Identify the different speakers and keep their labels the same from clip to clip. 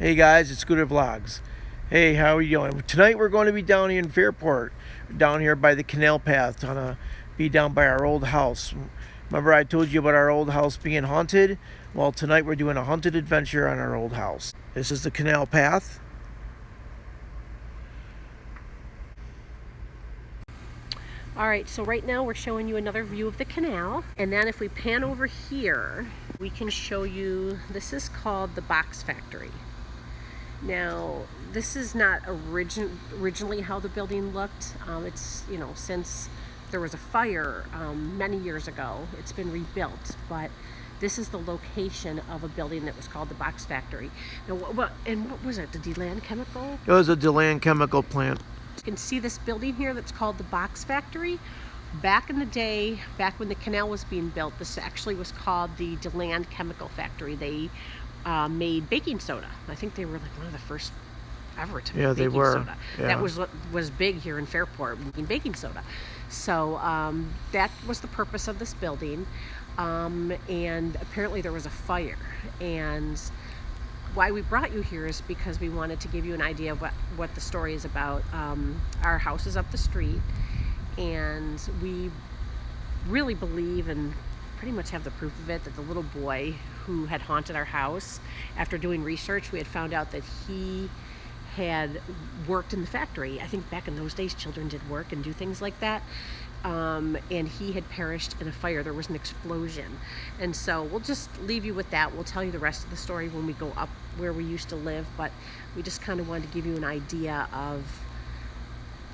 Speaker 1: Hey guys, it's Scooter Vlogs. Hey, how are you doing? Tonight we're going to be down here in Fairport, down here by the canal path, gonna be down by our old house. Remember I told you about our old house being haunted? Well, tonight we're doing a haunted adventure on our old house. This is the canal path.
Speaker 2: Alright, so right now we're showing you another view of the canal, and then if we pan over here, we can show you, this is called the Box Factory. Now, this is not originally how the building looked. It's, since there was a fire many years ago, it's been rebuilt, but this is the location of a building that was called the Box Factory. Now, what was it, the DeLand Chemical?
Speaker 1: It was a DeLand chemical plant.
Speaker 2: You can see this building here that's called the Box Factory. Back in the day, back when the canal was being built, this actually was called the DeLand Chemical Factory. They made baking soda. I think they were like one of the first ever to make baking soda.
Speaker 1: Yeah.
Speaker 2: That was big here in Fairport, making baking soda. So that was the purpose of this building. And apparently there was a fire. And why we brought you here is because we wanted to give you an idea of what the story is about. Our house is up the street, and we really believe, and pretty much have the proof of it, that the little boy who had haunted our house, after doing research, we had found out that he had worked in the factory. I think back in those days children did work and do things like that. And he had perished in a fire. There was an explosion. And so we'll just leave you with that. We'll tell you the rest of the story when we go up where we used to live, but we just kind of wanted to give you an idea of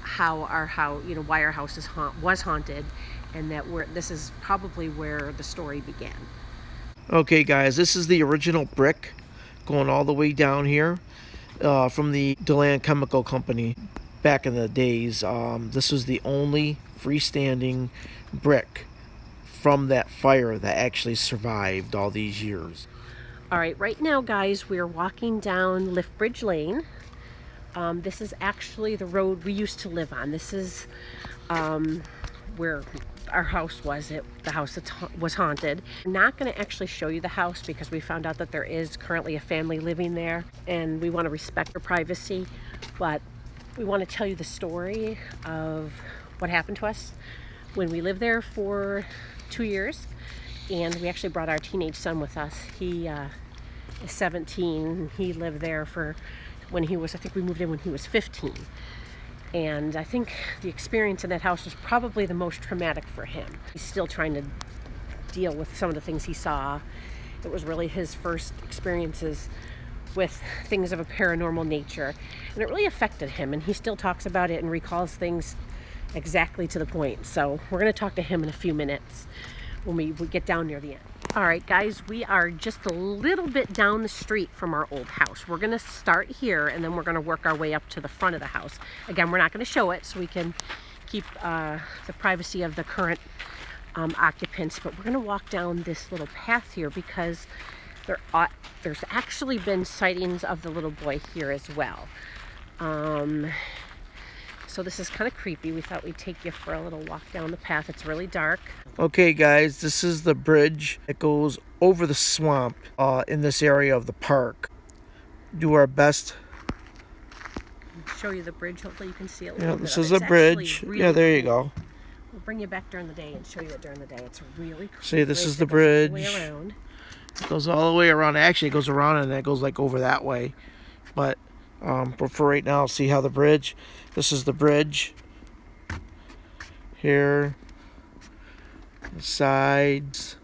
Speaker 2: how our house, why our house was haunted, and that this is probably where the story began.
Speaker 1: Okay guys, this is the original brick going all the way down here from the DeLand Chemical Company. Back in the days, this was the only freestanding brick from that fire that actually survived all these years.
Speaker 2: All right, right now, guys, we're walking down Liftbridge Lane. This is actually the road we used to live on. This is where our house was. The house that was haunted. I'm not going to actually show you the house because we found out that there is currently a family living there, and we want to respect their privacy, but we want to tell you the story of what happened to us when we lived there for 2 years, and we actually brought our teenage son with us. He is 17. He lived there I think we moved in when he was 15. And I think the experience in that house was probably the most traumatic for him. He's still trying to deal with some of the things he saw. It was really his first experiences with things of a paranormal nature, and it really affected him, and he still talks about it and recalls things exactly to the point. So we're going to talk to him in a few minutes when we get down near the end. All right, guys, we are just a little bit down the street from our old house. We're going to start here, and then we're going to work our way up to the front of the house. Again, we're not going to show it so we can keep the privacy of the current occupants, but we're going to walk down this little path here because there's actually been sightings of the little boy here as well. So this is kind of creepy. We thought we'd take you for a little walk down the path. It's really dark.
Speaker 1: Okay guys, this is the bridge that goes over the swamp in this area of the park. Do our best.
Speaker 2: Show you the bridge. Hopefully you can see it a
Speaker 1: Yeah,
Speaker 2: little bit.
Speaker 1: this is a bridge.
Speaker 2: Really
Speaker 1: Yeah, there you
Speaker 2: cool.
Speaker 1: go.
Speaker 2: We'll bring you back during the day and show you it during the day. It's really cool.
Speaker 1: See, this is the
Speaker 2: It goes all the
Speaker 1: bridge.
Speaker 2: way around.
Speaker 1: It goes all the way around. Actually, it goes around and then it goes like over that way. But for right now, see how the bridge. This is the bridge. Here. The sides.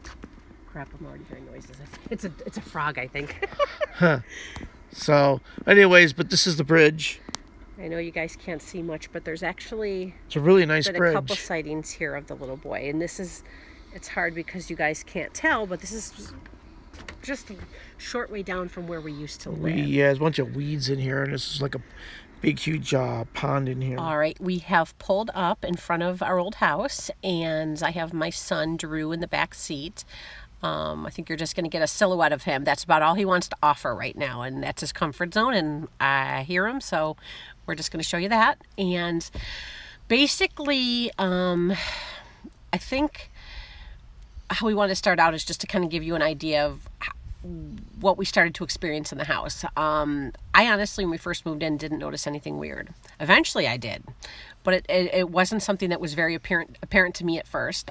Speaker 2: Crap, I'm already hearing noises. It's a frog, I think.
Speaker 1: So, anyways, but this is the bridge.
Speaker 2: I know you guys can't see much, but there's actually
Speaker 1: It's a really nice
Speaker 2: been
Speaker 1: bridge.
Speaker 2: a couple sightings here of the little boy, and it's hard because you guys can't tell, but this is just a short way down from where we used to live.
Speaker 1: Yeah, there's a bunch of weeds in here, and this is like a big, huge pond in here.
Speaker 2: All right, we have pulled up in front of our old house, and I have my son Drew in the back seat. I think you're just going to get a silhouette of him. That's about all he wants to offer right now, and that's his comfort zone, and I hear him, so we're just going to show you that. And basically, I think how we want to start out is just to kind of give you an idea of what we started to experience in the house. I honestly, when we first moved in, didn't notice anything weird. Eventually I did, but it wasn't something that was very apparent to me at first.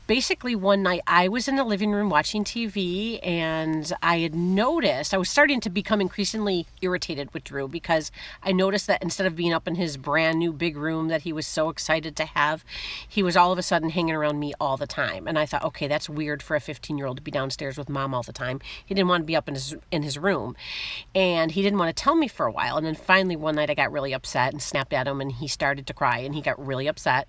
Speaker 2: Basically, one night I was in the living room watching TV, and I had noticed, I was starting to become increasingly irritated with Drew, because I noticed that instead of being up in his brand new big room that he was so excited to have, he was all of a sudden hanging around me all the time. And I thought, okay, that's weird for a 15-year-old to be downstairs with mom all the time. He didn't want to be up in his room, and he didn't want to tell me for a while. And then finally one night I got really upset and snapped at him, and he started to cry, and he got really upset.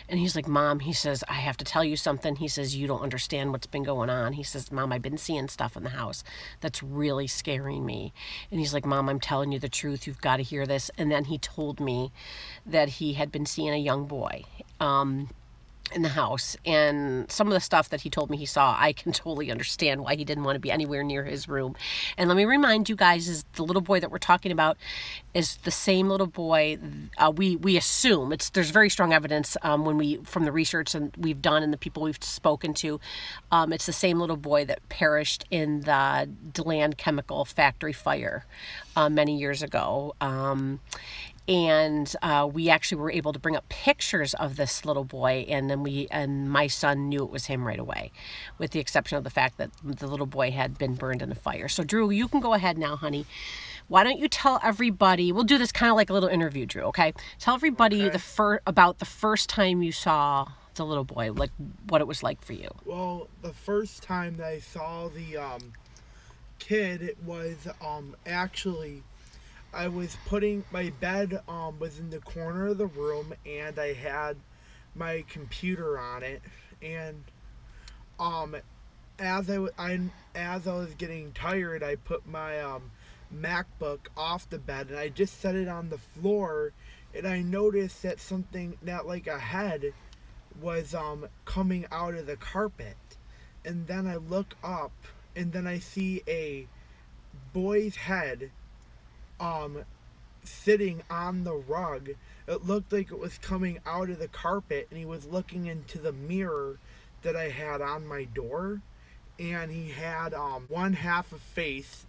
Speaker 2: And he's like, Mom, he says, I have to tell you something. He says, you don't understand what's been going on. He says, Mom, I've been seeing stuff in the house that's really scaring me. And he's like, Mom, I'm telling you the truth. You've got to hear this. And then he told me that he had been seeing a young boy in the house, and some of the stuff that he told me he saw, I can totally understand why he didn't want to be anywhere near his room. And let me remind you guys, is the little boy that we're talking about is the same little boy. We assume there's very strong evidence from the research and we've done and the people we've spoken to, it's the same little boy that perished in the DeLand chemical factory fire many years ago. And we actually were able to bring up pictures of this little boy, and then my son knew it was him right away, with the exception of the fact that the little boy had been burned in a fire. So Drew, you can go ahead now, honey. Why don't you tell everybody, we'll do this kind of like a little interview, Drew, okay? Tell everybody about the first time you saw the little boy, like what it was like for you.
Speaker 3: Well, the first time that I saw the kid, it was actually, I was putting, my bed was in the corner of the room, and I had my computer on it, and as I was getting tired, I put my MacBook off the bed, and I just set it on the floor, and I noticed that something, that like a head was coming out of the carpet. And then I look up, and then I see a boy's head sitting on the rug. It looked like it was coming out of the carpet, and he was looking into the mirror that I had on my door, and he had one half a face.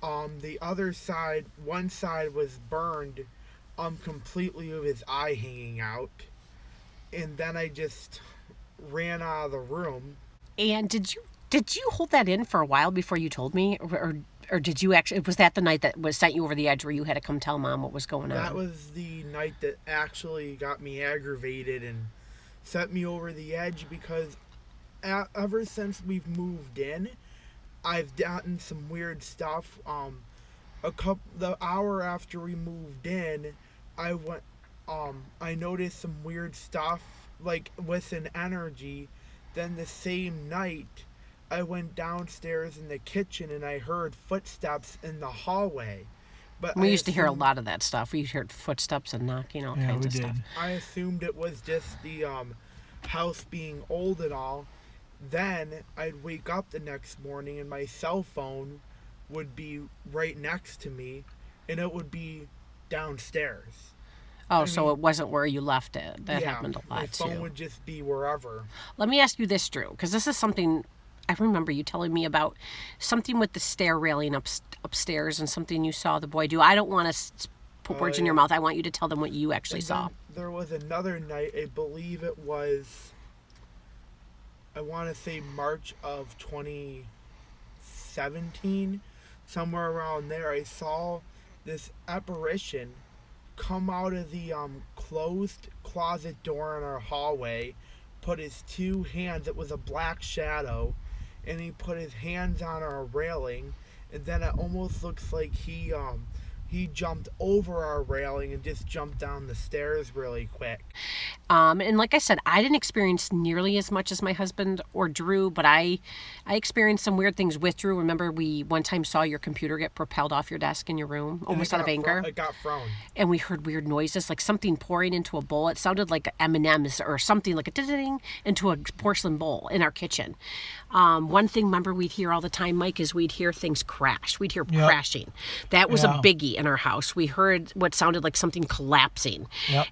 Speaker 3: The other side, one side was burned completely, with his eye hanging out. And then I just ran out of the room.
Speaker 2: And did you hold that in for a while before you told me, or did you actually, was that the night that was sent you over the edge where you had to come tell Mom what was going on?
Speaker 3: That was the night that actually got me aggravated and set me over the edge, because ever since we've moved in, I've gotten some weird stuff. The hour after we moved in, I noticed some weird stuff, like with an energy. Then the same night, I went downstairs in the kitchen, and I heard footsteps in the hallway. But
Speaker 2: we used to hear a lot of that stuff. We heard footsteps and knocking, all kinds of stuff.
Speaker 3: I assumed it was just the house being old and all. Then I'd wake up the next morning, and my cell phone would be right next to me, and it would be downstairs.
Speaker 2: Oh, so it wasn't where you left it. That happened a lot, too.
Speaker 3: My phone would just be wherever.
Speaker 2: Let me ask you this, Drew, because this is something I remember you telling me about, something with the stair railing upstairs and something you saw the boy do. I don't want to put words in your mouth. I want you to tell them what you actually saw.
Speaker 3: There was another night, I believe it was, I want to say March of 2017, somewhere around there. I saw this apparition come out of the closed closet door in our hallway, put his two hands, it was a black shadow, and he put his hands on our railing, and then it almost looks like he jumped over our railing and just jumped down the stairs really quick.
Speaker 2: And like I said, I didn't experience nearly as much as my husband or Drew, but I experienced some weird things with Drew. Remember, we one time saw your computer get propelled off your desk in your room, almost out of anger.
Speaker 3: It got thrown.
Speaker 2: And we heard weird noises, like something pouring into a bowl. It sounded like M&M's or something, like a ding into a porcelain bowl in our kitchen. One thing, remember, we'd hear all the time, Mike, is we'd hear things crash. We'd hear crashing. That was a biggie in our house. We heard what sounded like something collapsing.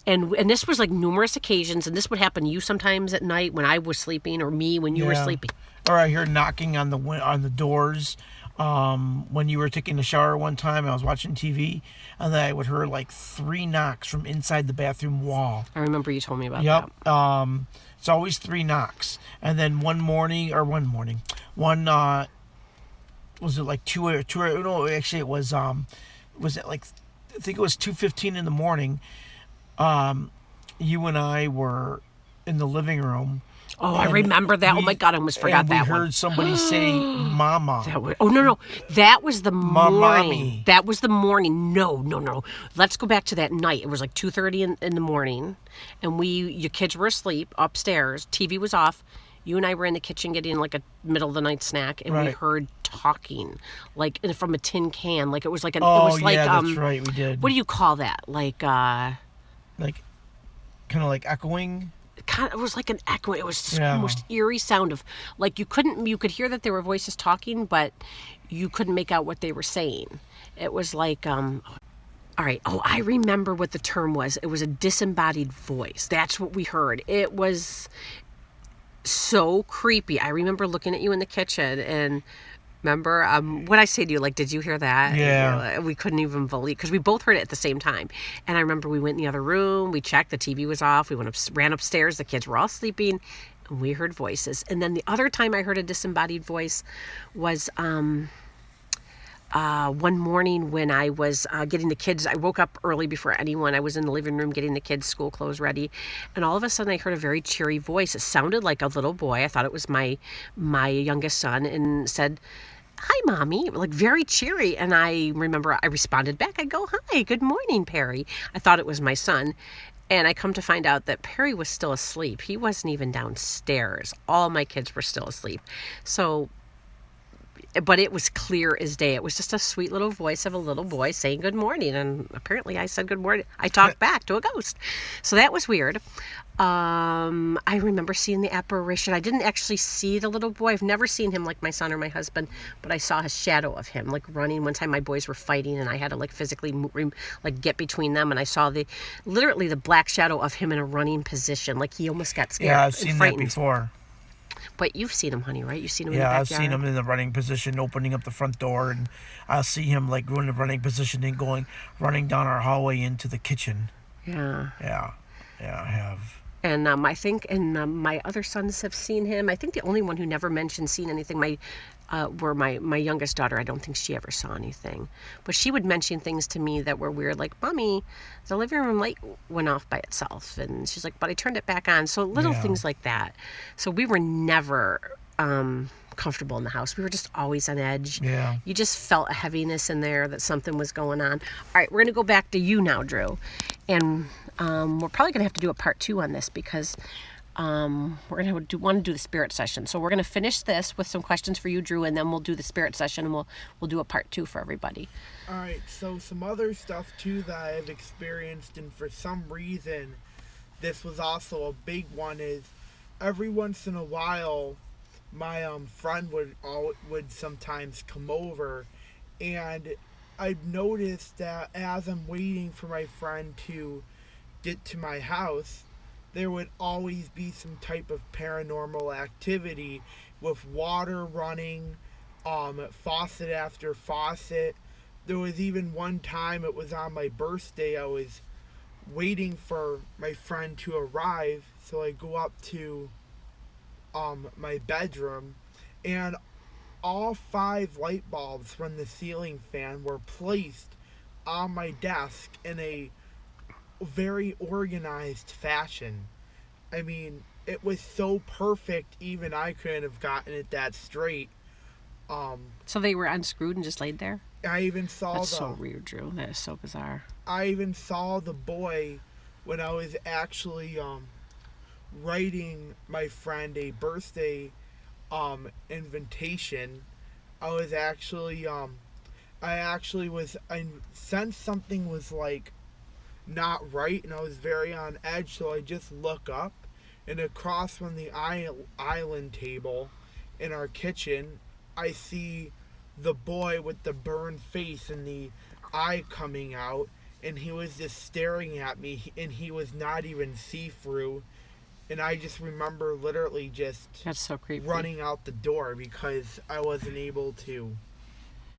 Speaker 2: And this was like numerous occasions. occasions, and this would happen to you sometimes at night when I was sleeping, or me when you were
Speaker 1: Yeah.
Speaker 2: sleeping.
Speaker 1: Or I heard knocking on the doors. When you were taking a shower one time, I was watching TV, and then I would hear like 3 knocks from inside the bathroom wall.
Speaker 2: I remember you told me about that.
Speaker 1: Yep. It's always 3 knocks, and then one was it like two? No, actually it was it like, I think it was 2:15 in the morning. You and I were in the living room.
Speaker 2: Oh, I remember that. Oh my God, I almost forgot
Speaker 1: and we
Speaker 2: that
Speaker 1: heard
Speaker 2: one.
Speaker 1: somebody say "Mama."
Speaker 2: Oh no, that was the morning.
Speaker 1: Mommy.
Speaker 2: That was the morning. No. Let's go back to that night. It was like 2:30 in the morning, and your kids were asleep upstairs. TV was off. You and I were in the kitchen getting like a middle of the night snack, and we
Speaker 1: Right.
Speaker 2: heard talking like from a tin can. Like it was like it
Speaker 1: Oh
Speaker 2: was like
Speaker 1: yeah, that's right. We did.
Speaker 2: What do you call that? Like
Speaker 1: Like, kind of like echoing.
Speaker 2: it was like an echo. It was this
Speaker 1: Yeah.
Speaker 2: most eerie sound of like you could hear that there were voices talking, but you couldn't make out what they were saying. It was like all right. Oh, I remember what the term was. It was a disembodied voice. That's what we heard. It was so creepy. I remember looking at you in the kitchen and remember what I say to you, like, did you hear that?
Speaker 1: Yeah.
Speaker 2: We couldn't even believe, because we both heard it at the same time. And I remember we went in the other room, we checked, the TV was off, we ran upstairs, the kids were all sleeping, and we heard voices. And then the other time I heard a disembodied voice was one morning when I was getting the kids. I woke up early before anyone. I was in the living room getting the kids' school clothes ready, and all of a sudden I heard a very cheery voice. It sounded like a little boy. I thought it was my youngest son, and said, "Hi, Mommy," like very cheery. And I remember I responded back. I go, "Hi, good morning, Perry." I thought it was my son. And I come to find out that Perry was still asleep. He wasn't even downstairs. All my kids were still asleep. So, but it was clear as day. It was just a sweet little voice of a little boy saying good morning. And apparently I said good morning. I talked back to a ghost. So that was weird. I remember seeing the apparition. I didn't actually see the little boy. I've never seen him like my son or my husband, but I saw his shadow of him like running. One time my boys were fighting and I had to like physically like get between them, and I saw literally the black shadow of him in a running position. Like he almost got scared.
Speaker 1: Yeah, I've
Speaker 2: and
Speaker 1: seen that
Speaker 2: frightened.
Speaker 1: before.
Speaker 2: But you've seen him, honey, right? You've seen him in the
Speaker 1: Yeah,
Speaker 2: backyard?
Speaker 1: I've seen him in the running position, opening up the front door, and I'll see him like in the running position and running down our hallway into the kitchen.
Speaker 2: Yeah.
Speaker 1: Yeah, I have.
Speaker 2: And I think, my other sons have seen him. I think the only one who never mentioned seeing anything, were my youngest daughter. I don't think she ever saw anything, but she would mention things to me that were weird, like, "Mommy, the living room light went off by itself," and she's like, "But I turned it back on." So little
Speaker 1: Yeah.
Speaker 2: things like that. So we were never comfortable in the house. We were just always on edge.
Speaker 1: Yeah.
Speaker 2: You just felt a heaviness in there that something was going on. All right, we're going to go back to you now, Drew. And we're probably going to have to do a part 2 on this because we're going to want to do the spirit session. So we're going to finish this with some questions for you, Drew, and then we'll do the spirit session, and we'll do a part 2 for everybody.
Speaker 3: All right, so some other stuff too that I've experienced, and for some reason this was also a big one, is every once in a while my friend would sometimes come over, and I've noticed that as I'm waiting for my friend to get to my house, there would always be some type of paranormal activity with water running, faucet after faucet. There was even one time, it was on my birthday, I was waiting for my friend to arrive, so I go up to my bedroom, and all 5 light bulbs from the ceiling fan were placed on my desk in a very organized fashion. I mean, it was so perfect, even I couldn't have gotten it that straight.
Speaker 2: So they were unscrewed and just laid there?
Speaker 3: I even saw
Speaker 2: That's so weird, Drew. That is so bizarre.
Speaker 3: I even saw the boy when I was actually writing my friend a birthday invitation. I sensed something was like not right, and I was very on edge, so I just look up, and across from the island table in our kitchen, I see the boy with the burned face and the eye coming out, and he was just staring at me, and he was not even see-through. And I just remember literally just
Speaker 2: That's so creepy.
Speaker 3: running out the door because I wasn't able to